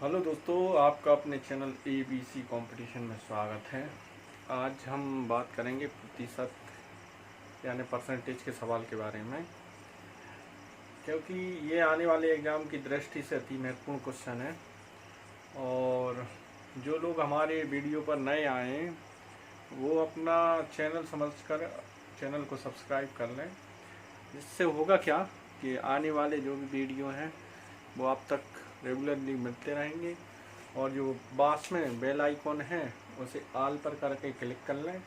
Hello दोस्तों, आपका अपने चैनल ABC कंपटीशन में स्वागत है। आज हम बात करेंगे प्रतिशत यानी परसेंटेज के सवाल के बारे में, क्योंकि ये आने वाले एग्ज़ाम की दृष्टि से अति महत्वपूर्ण क्वेश्चन है। और जो लोग हमारे वीडियो पर नए आए हैं वो अपना चैनल समझकर चैनल को सब्सक्राइब कर लें। इससे होगा क्या कि आने वाले जो भी वीडियो हैं वो आप तक रेगुलरली मिलते रहेंगे। और जो पास में बेल आइकॉन है उसे ऑल पर करके क्लिक कर लें,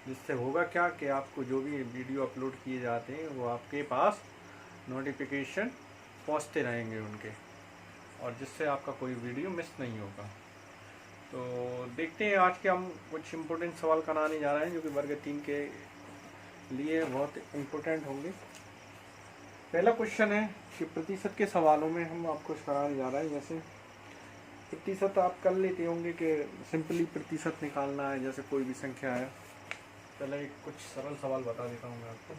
जिससे होगा क्या कि आपको जो भी वीडियो अपलोड किए जाते हैं वो आपके पास नोटिफिकेशन पहुंचते रहेंगे उनके, और जिससे आपका कोई वीडियो मिस नहीं होगा। तो देखते हैं, आज के हम कुछ इम्पोर्टेंट सवाल कराने जा रहे हैं जो कि वर्ग 3 के लिए बहुत इम्पोर्टेंट होंगे। पहला क्वेश्चन है कि प्रतिशत के सवालों में हम आपको कराने जा रहे हैं। जैसे प्रतिशत आप कर लेते होंगे कि सिंपली प्रतिशत निकालना है, जैसे कोई भी संख्या है। पहले कुछ सरल सवाल बता देता हूँ मैं आपको।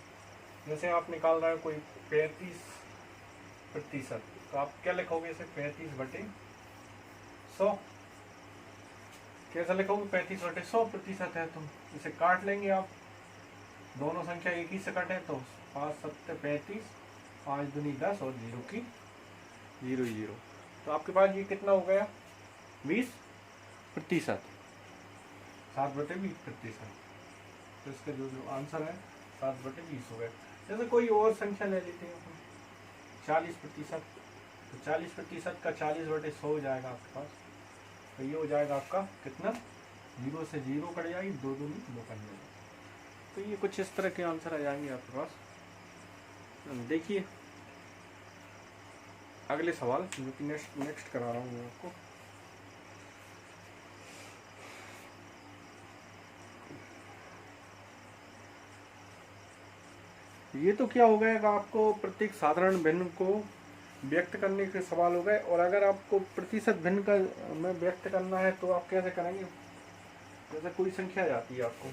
जैसे आप निकाल रहे हैं कोई 35%, तो आप क्या लिखोगे इसे? 35/100। कैसा लिखोगे? 35/100% है, तो इसे काट लेंगे आप। दोनों संख्या एक ही से कटे तो 5 7 35, 5 दूनी 10 और 0 की 0 0। तो आपके पास ये कितना हो गया? 20%, 7/20%। तो इसका जो आंसर है 7/20 हो गया। जैसे कोई और संख्या ले लेते हैं हम, 40%। तो 40% का 40/100 हो जाएगा आपके पास। तो ये हो जाएगा आपका कितना? 0 से 0 कट जाएगी, 2 दूनी 2 कट जाएगी। तो ये कुछ इस तरह के आंसर आ जाएंगे आपके पास। देखिए अगले सवाल जो कि नेक्स्ट करा रहा हूँ मैं आपको। ये तो क्या हो गया, आपको प्रत्येक साधारण भिन्न को व्यक्त करने के सवाल हो गए। और अगर आपको प्रतिशत भिन्न का में व्यक्त करना है तो आप कैसे करेंगे? जैसे कोई संख्या जाती है, आपको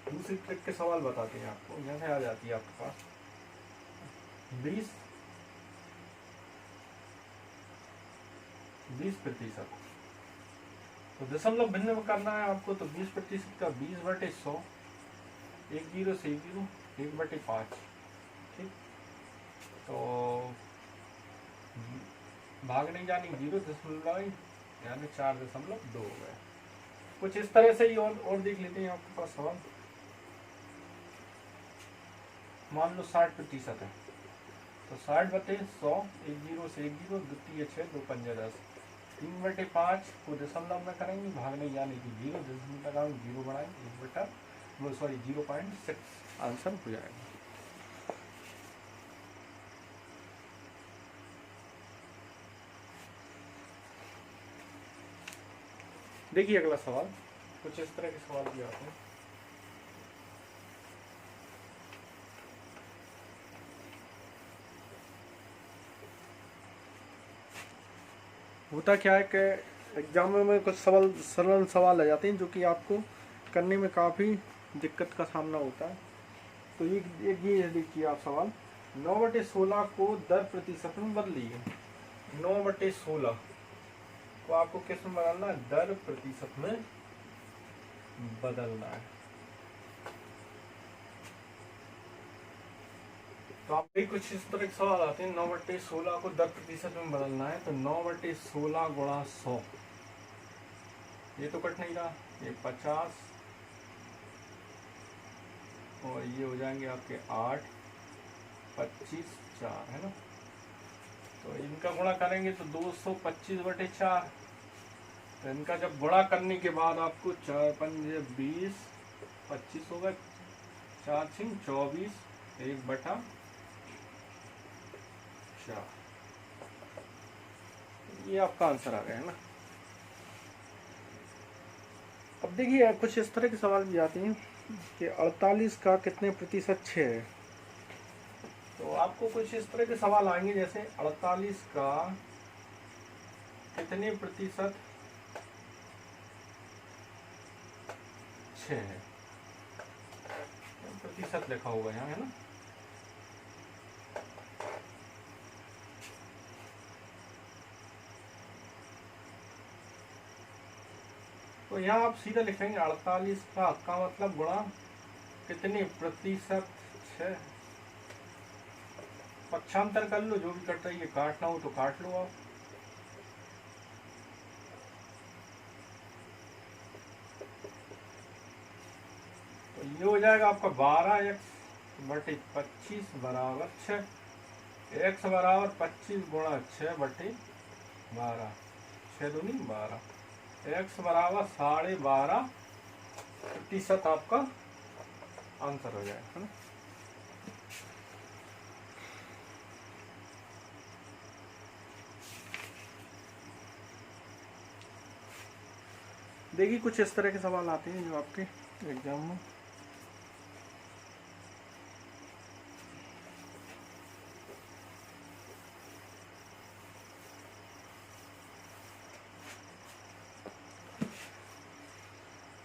दूसरी ट्रिक के सवाल बताते हैं आपको। जैसे आ जाती है आपके पास 20%, तो दशमलव भिन्न में करना है आपको। तो 20% का 20/100, 1 0 से 1 0, 1/5। ठीक, तो भाग नहीं जानी 0.2 यानी 4.2 हो गए। कुछ इस तरह से ही और देख लेते हैं आपके पास सवाल। मान लो 60% है, तो 60/100, 1 0 से 1 0, द्वितीय 6, 2 पंजा 10, 3/5 को दशमलव में करेंगे, भागने यानी कि 0, 0 बढ़ाएंगे 0.6 आंसर हो जाएगा। देखिए अगला सवाल, कुछ इस तरह के सवाल भी आते हैं। होता क्या है कि एग्जाम में कुछ सवाल सरल सवाल आ जाते हैं जो कि आपको करने में काफ़ी दिक्कत का सामना होता है। तो ये देखिए आप सवाल, 9/16 को दर प्रतिशत में बदलिए। 9/16 को आपको किस में बदलना है? दर प्रतिशत में बदलना है। तो आप भी कुछ इस तरह के सवाल आते हैं। 9/16 को दर प्रतिशत में बदलना है, तो 9/16 गुणा 100, ये तो कट नहीं रहा, ये 50 और ये हो जाएंगे आपके 8, 25, 4 है ना। तो इनका गुणा करेंगे तो 225/4। तो इनका जब गुणा करने के बाद आपको 4 पंजे 20, 25 होगा, 4 6 24, 1/4। ये आपका आंसर आ गया है ना। अब देखिए कुछ इस तरह के सवाल भी आते हैं कि 48 का कितने प्रतिशत 6 है। तो आपको कुछ इस तरह के सवाल आएंगे, जैसे 48 का कितने प्रतिशत 6 है। प्रतिशत लिखा होगा यहाँ, है ना। तो यहाँ आप सीधा लिखेंगे 48 का मतलब गुणा कितने प्रतिशत 6। पक्षांतर कर लो, जो भी कट रही है, काटना हो तो काट लो आप। तो ये हो जाएगा आपका 12x/25 बराबर 6। x बराबर 25 गुणा 6/12, 6 दूनी 12। x बराबर 12.5% आपका आंसर हो जाएगा, है ना। देखिए कुछ इस तरह के सवाल आते हैं जो आपके एग्जाम में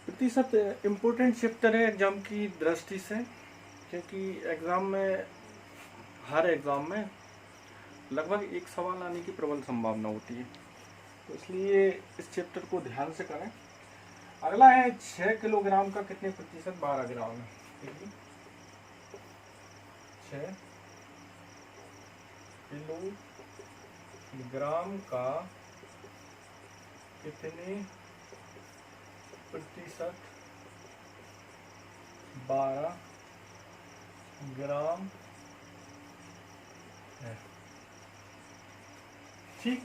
प्रतिशत इम्पोर्टेंट चैप्टर है एग्जाम की दृष्टि से, क्योंकि एग्जाम में, हर एग्जाम में लगभग एक सवाल आने की प्रबल संभावना होती है, तो इसलिए इस चैप्टर को ध्यान से करें। अगला है 6 किलोग्राम का कितने प्रतिशत 12 ग्राम है। देखिए 6 किलोग्राम का कितने प्रतिशत 12 ग्राम है। ठीक,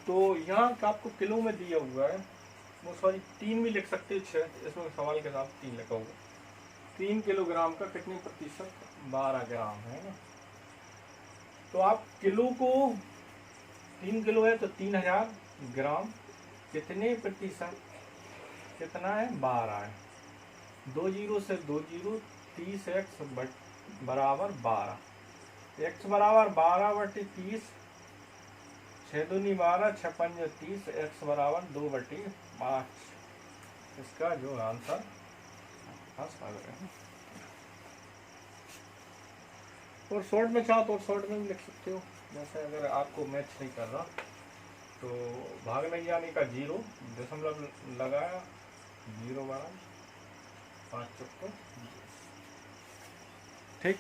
तो यहाँ आपको किलो में दिया हुआ है, वो सॉरी 3 भी लिख सकते हैं, 6 इसमें सवाल के साथ 3 लिखा होगा। 3 किलोग्राम का कितने प्रतिशत 12 ग्राम है ना। तो आप किलो को, 3 किलो है तो 3000 ग्राम, कितने प्रतिशत, कितना है 12 है, 2 जीरो से 2 जीरो, 30x बराबर 12, x बराबर 12/30, 6 दूनी 12, 6 पंजे 30, x बराबर 2/5। इसका जो आंसर है। और शॉर्ट में चाहो तो शॉर्ट में भी लिख सकते हो, जैसे अगर आपको मैच नहीं कर रहा तो भाग नहीं जाने का 0 दशमलव लगाया, 0 बराबर 5 चौको। ठीक,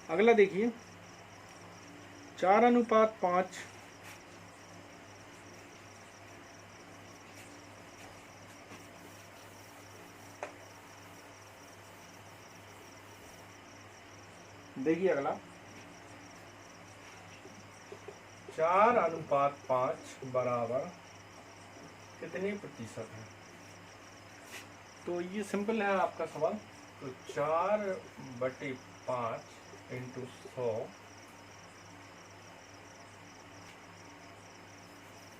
अगला देखिए 4:5। देखिए अगला 4:5 बराबर कितने प्रतिशत है। तो ये सिंपल है आपका सवाल। तो 4/5 इंटू 100,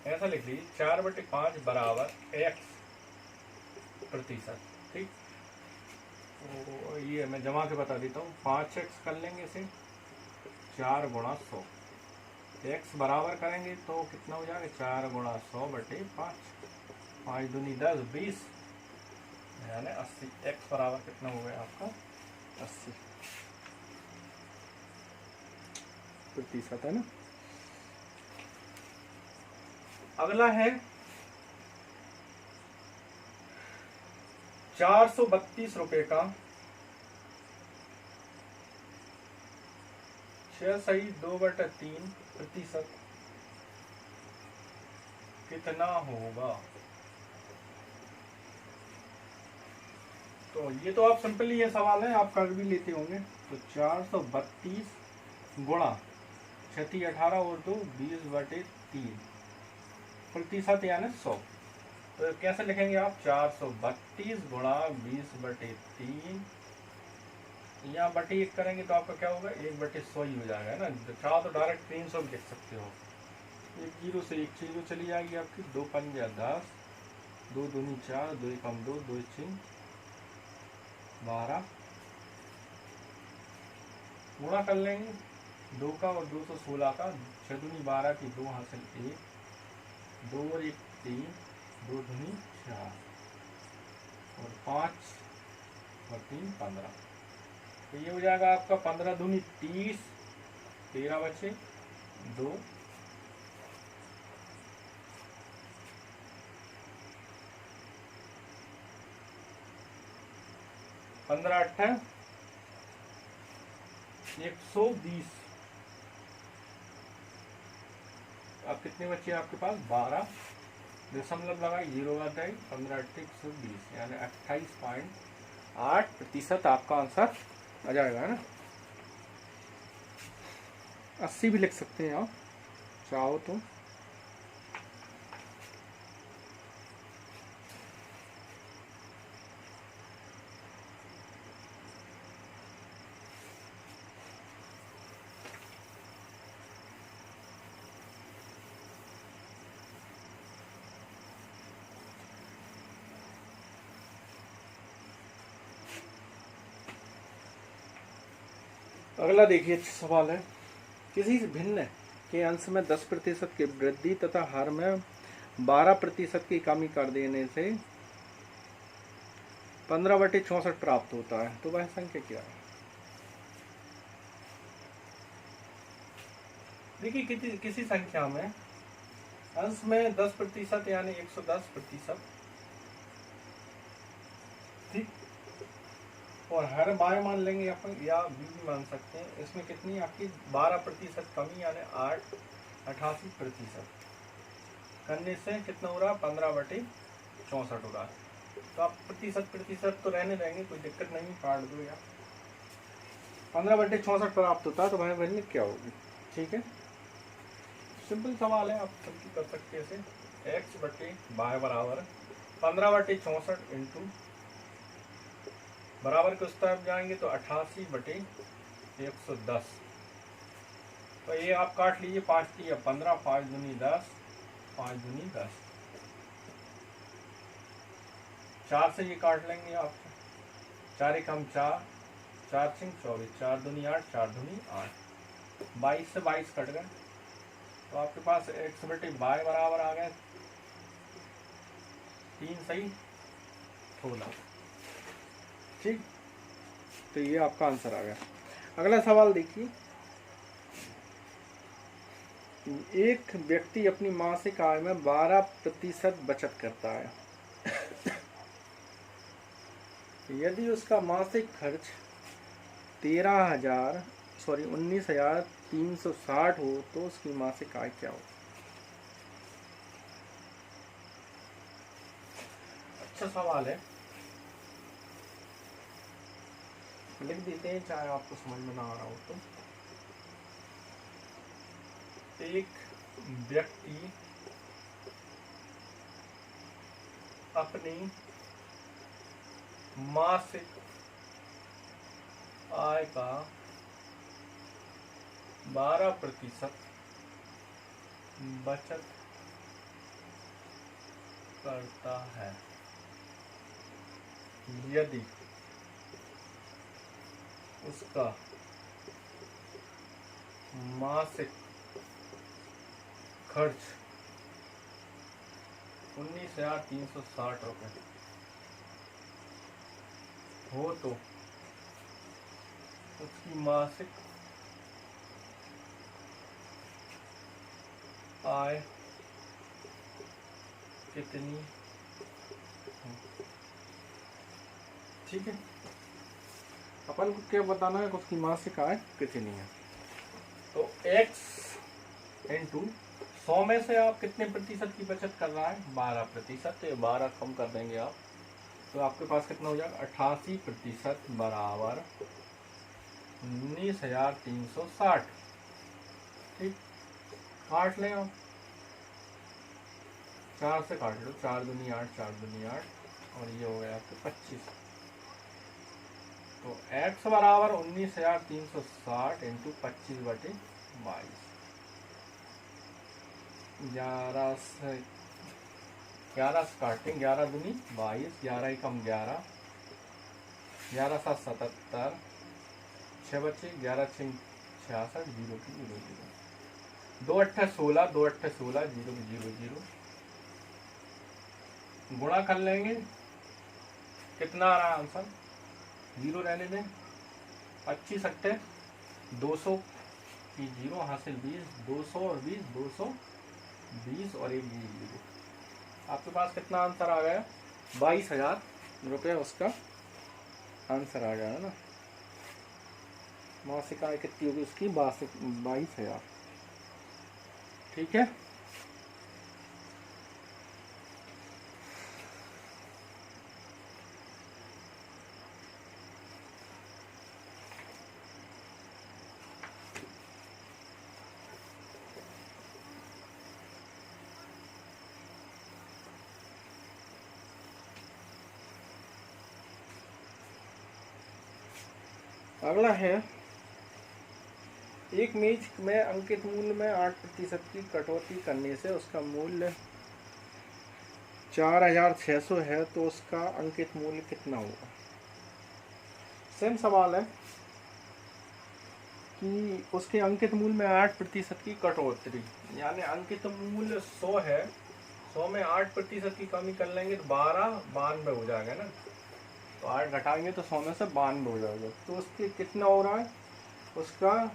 ऐसा लिख लीजिए 4/5 बराबर x प्रतिशत। ठीक, तो ये मैं जमा के बता देता हूँ, 5x कर लेंगे इसे, 4 गुणा 100, x बराबर करेंगे तो कितना हो जाएगा 4 गुणा 100/5, 5 दूनी 10, 20 यानी 80। x बराबर कितना हो गया आपका 80 प्रतिशत, है ना। अगला है 432 रुपए का 6.2/3 प्रतिशत कितना होगा। तो ये तो आप सिंपली ये सवाल है, आप कर भी लेते होंगे। तो 432 गुणा 6 18 और 2 20/3 प्रतिशत यानी 100। तो कैसे लिखेंगे आप, 432 गुणा 20/3, यहाँ बटे 1 करेंगे तो आपका क्या होगा 1/100 ही हो जाएगा, है ना। चाहो तो डायरेक्ट 300 भी लिख सकते हो। 1 जीरो से 1 जीरो चली जाएगी आपकी, 2 पंजा 10, 2 दूनी 4, 2 कम 2, 2 6 12, गुणा कर लेंगे 2 का और 216 का, 6 दूनी 12 की 2 हासिल 1, 2 और 1 3, 2 दूनी 4 और 5 और 3 15। तो ये हो जाएगा आपका 15 दूनी 30, 13 बचे 2, 15 8 120। अब कितने बच्चे आपके पास? 12 दशमलव लगाए 0 बताई 15 8 120 यानी 28.8% आपका आंसर आ जाएगा, है ना। 80 भी लिख सकते हैं आप चाहो तो। अगला देखिए, अच्छा सवाल है। किसी भिन्न के अंश में 10% की वृद्धि तथा हर में 12% की कमी कर देने से 15/64 प्राप्त होता है, तो वह संख्या क्या है? देखिए, किसी संख्या में अंश में 10% यानी 110%, ठीक, और हर बार मान लेंगे अपन या भी मान सकते हैं। इसमें कितनी आपकी 12% कमी यानी 88% करने से कितना हो रहा? 15/64 हो रहा है। तो आप प्रतिशत तो रहने देंगे, कोई दिक्कत नहीं, काट दो यार। 15/64 प्राप्त होता है, तो भाई वैल्यू क्या होगी? ठीक है, सिंपल सवाल है, आप सबकी कर सकते हैं इसे। x/y बराबर 15/64 इंटू बराबर के उस तरफ जाएंगे तो 88/110। तो ये आप काट लीजिए, 5 3 15, 5 दूनी 10, 5 दूनी 10, 4 से ये काट लेंगे आप, 4 एकम 4, 4 5 24, 4 दूनी 8, 4 दूनी 8, 22 से 22 कट गए। तो आपके पास x/y बराबर आ गए 3 सही 16, ठीक। तो ये आपका आंसर आ गया। अगला सवाल देखिए, एक व्यक्ति अपनी मासिक आय में 12% बचत करता है। यदि उसका मासिक खर्च 19,360 हो तो उसकी मासिक आय क्या हो? अच्छा सवाल है, लिख देते हैं चाहे आपको समझ में ना आ रहा हो तो। एक व्यक्ति अपनी मासिक आय का 12% बचत करता है। यदि उसका मासिक खर्च 19,360 रुपये हो तो उसकी मासिक आय कितनी है? ठीक है, अपन को क्या बताना है कि उसकी मासिक आय कितनी है। तो x इंटू 100 में से आप कितने प्रतिशत की बचत कर रहा है? 12%। तो 12 कम कर देंगे आप, तो आपके पास कितना हो जाएगा? 88% बराबर 19,360, ठीक। काट लें आप, 4 से काट लो, 4 दूनी 8, 4 दूनी 8, और ये हो गया आपके 25। तो x बराबर 19,360 इंटू 25/22, 11 से काटें, 11 दूनी 22, 11 एकम 11, 11 7 77, 6 बचे, 11 6 66, 0 की 0 0, 2 8 16, 2 8 16, 0 की 0 0, गुणा कर लेंगे, कितना आ रहा है आंसर? जीरो रहने दें। 25 अट्ठे 200 की जीरो हासिल 20, 200 और 20, 220 और एक जीरो। आपके पास कितना आंसर आ गया? 22,000 रुपये उसका आंसर आ गया है ना। मासिक आय कितनी होगी उसकी? 22,000। ठीक है। अगला है, एक मेज में अंकित मूल्य में 8% की कटौती करने से उसका मूल्य 4,600 है, तो उसका अंकित मूल्य कितना होगा? सेम सवाल है कि उसके अंकित मूल्य में 8% की कटौती, यानी अंकित मूल्य 100 है, 100 में 8% की कमी कर लेंगे तो 92 हो जाएगा ना। तो 8 घटाएंगे तो 100 में से 92 हो जाएगा। तो उसके कितना हो रहा है? उसका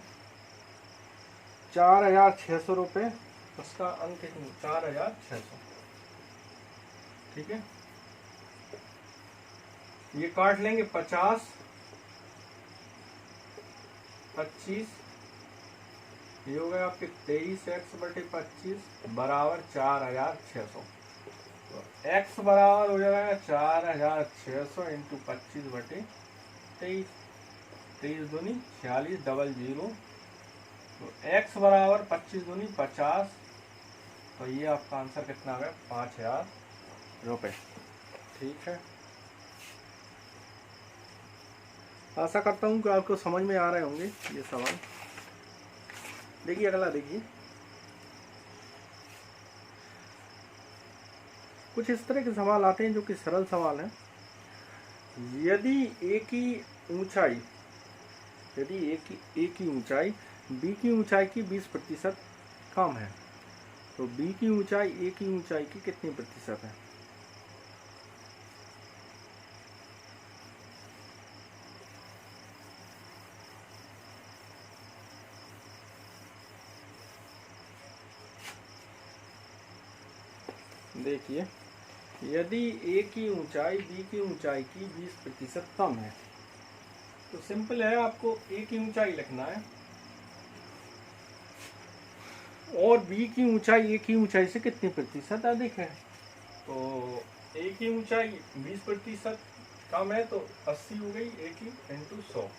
4,600 रुपये उसका अंकित मूल्य 4,600। ठीक है। ये काट लेंगे 50, 25, ये हो गया आपके 23x/25 बराबर 4,600। तो x बराबर हो जाएगा 4,600 इंटू 25/23, 23 दूनी 46, डबल जीरो। तो x बराबर 25 दूनी 50। तो ये आपका आंसर कितना आ गया? 5,000 रुपये। ठीक है। आशा करता हूँ कि आपको समझ में आ रहे होंगे ये सवाल। देखिए अगला, देखिए कुछ इस तरह के सवाल आते हैं जो कि सरल सवाल हैं। यदि ए की ऊंचाई बी की ऊंचाई की 20% कम है, तो बी की ऊंचाई ए की ऊंचाई की कितनी प्रतिशत है? देखिए, यदि ए की ऊंचाई बी की ऊंचाई की 20% कम है, तो सिंपल है, आपको ए की ऊंचाई लिखना है और बी की ऊंचाई ए की ऊंचाई से कितनी प्रतिशत अधिक है। तो ए की ऊंचाई 20% कम है तो 80 हो गई ए की इंटू 100।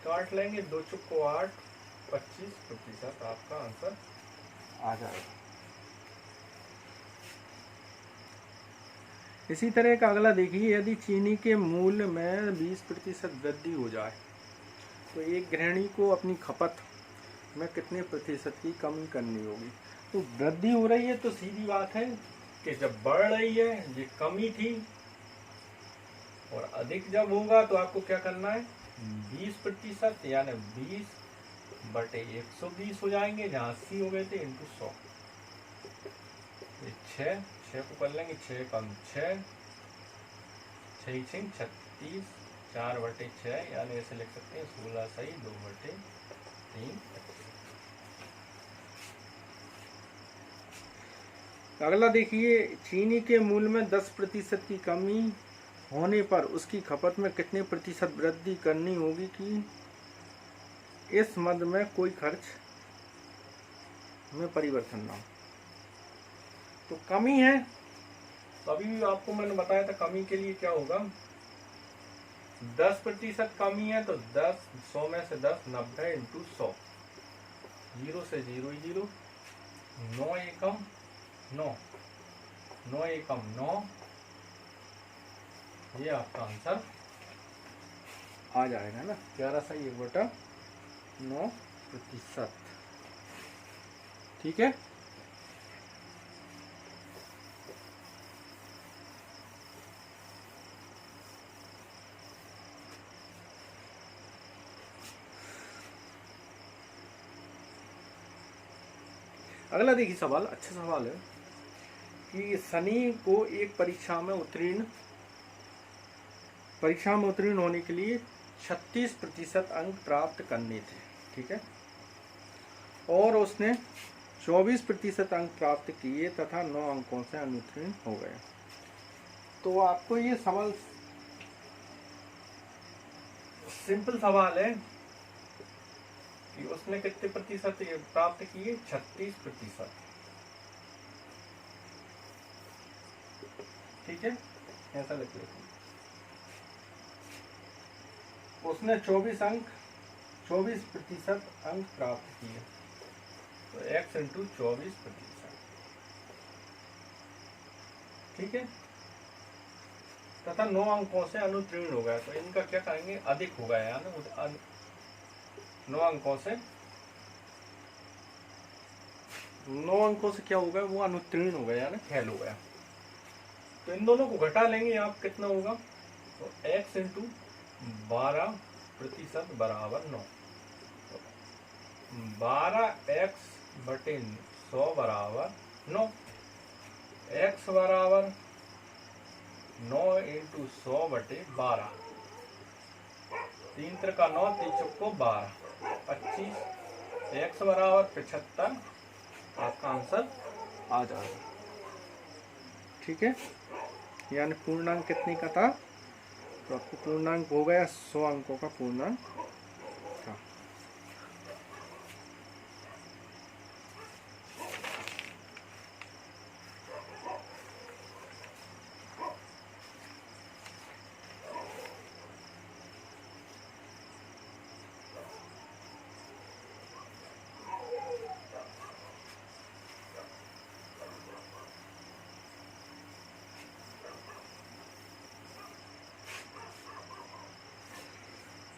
काट लेंगे 2 चुक्को 8, 25% आपका आंसर आ जाएगा। इसी तरह का अगला देखिए, यदि चीनी के मूल्य में 20% वृद्धि हो जाए तो एक गृहिणी को अपनी खपत में कितने प्रतिशत की कमी करनी होगी। तो वृद्धि हो रही है तो सीधी बात है कि जब बढ़ रही है ये कमी थी, और अधिक जब होगा तो आपको क्या करना है? 20% यानी 20/120 हो जाएंगे, जहाँ 80 हो गए थे, इंटू 100। 6 को कर लेंगे, 6 कम 6, 6 36, 4/6, यानी ऐसे लिख सकते हैं 16 सही 2/3। अगला देखिए, चीनी के मूल्य में 10% की कमी होने पर उसकी खपत में कितने प्रतिशत वृद्धि करनी होगी कि इस मद में कोई खर्च में परिवर्तन ना हो। तो कमी है, तो अभी भी आपको मैंने बताया था कमी के लिए क्या होगा। 10% कमी है तो 10, 100 में से 10, 90 इंटू 100। 0 से 0 ही 0, 9 एकम 9, 9 एकम 9, ये आपका आंसर आ जाएगा ना। 11 सही 1/9%। ठीक है। अगला देखिए सवाल, अच्छा सवाल है कि सनी को एक परीक्षा में उत्तीर्ण होने के लिए 36% अंक प्राप्त करने थे, ठीक है, और उसने 24% अंक प्राप्त किए तथा 9 अंकों से अनुत्तीर्ण हो गए। तो आपको ये सवाल सिंपल सवाल है कि उसने कितने प्रतिशत ये प्राप्त किए, 36%, ठीक है, ऐसा लिख लेते हैं। उसने 24% अंक प्राप्त किए, तो x इंटू 24%, ठीक है, तथा 9 अंकों से अनुत्तीर्ण हो गया। तो इनका क्या करेंगे, अधिक हो गया, यानी 9 अंकों से क्या हो गया, वो अनुत्तीर्ण हो गया, यानी फेल हो गया। तो इन दोनों को घटा लेंगे आप, कितना होगा, तो x इंटू 12% बराबर 9, 12x बटे 100 बराबर 9, x बराबर 9 इंटू 100 बटे 12, 3 त्रिका 9, 3 चौको 12, 25, x बराबर 75, आपका आंसर आ जाएगा, ठीक है। यानी पूर्णांक कितने का था, तो आपको पूर्णांक हो गया 100 अंकों का पूर्णांक था।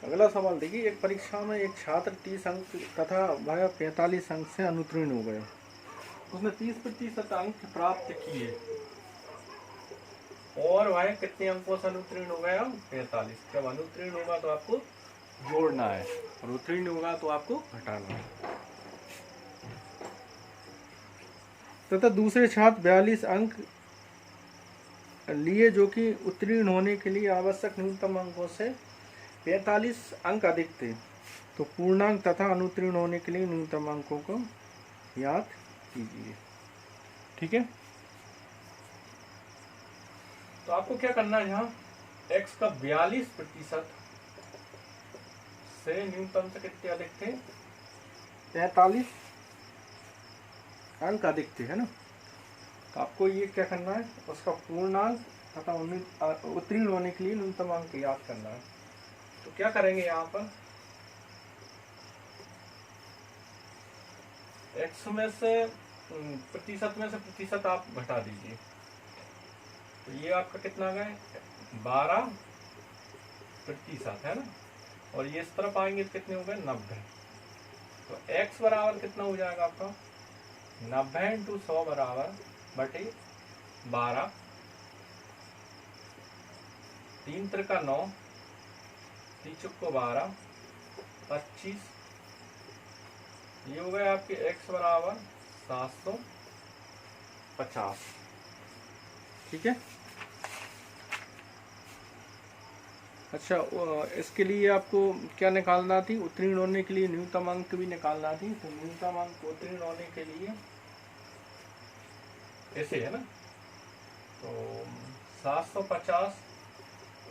अगला सवाल देखिए, एक परीक्षा में एक छात्र 30 अंक तथा वह 45 अंक से अनुत्तीर्ण हो गया। उसने 30% अंक प्राप्त किए और वह कितने अंकों से अनुत्तीर्ण हो गया, 45। जब अनुत्तीर्ण होगा तो आपको जोड़ना है और उत्तीर्ण होगा तो आपको घटाना है। तथा दूसरे छात्र 42 अंक लिए जो कि उत्तीर्ण होने के लिए आवश्यक न्यूनतम अंकों से 45 अंक अधिक थे। तो पूर्णांक तथा अनुत्तीर्ण होने के लिए न्यूनतम अंकों को याद कीजिए, ठीक है। तो आपको क्या करना है, यहाँ x का 42% से न्यूनतम से कितने अधिक थे, 43 अंक अधिक थे, है ना। तो आपको ये क्या करना है, उसका पूर्णांक तथा उत्तीर्ण होने के लिए न्यूनतम अंक याद करना है। तो क्या करेंगे, यहाँ पर x में से प्रतिशत आप घटा दीजिए, तो ये आपका कितना आ गया, 12% है ना, और ये इस तरफ आएंगे तो कितने हो गए, 90। तो x बराबर कितना हो जाएगा आपका, 90 इंटू 100 बराबर बटे 12, 3 त्रिका 9, 3 चौको 12, 25, ये हो गए आपके x बराबर 750, ठीक है। अच्छा, इसके लिए आपको क्या निकालना थी, उत्तीर्ण होने के लिए न्यूनतम अंक भी निकालना थी। तो न्यूनतम अंक उत्तीर्ण होने के लिए ऐसे है ना, तो 750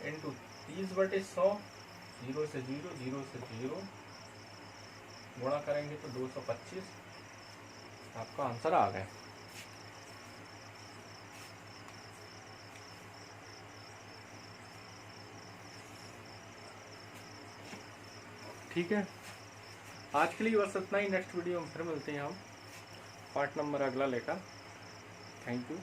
इंटू 30/100, 0 से 0, 0 से 0 गुणा करेंगे तो 225, आपका आंसर आ गया। ठीक है, आज के लिए बस इतना ही। नेक्स्ट वीडियो में फिर मिलते हैं हम, पार्ट नंबर अगला लेकर। Thank you.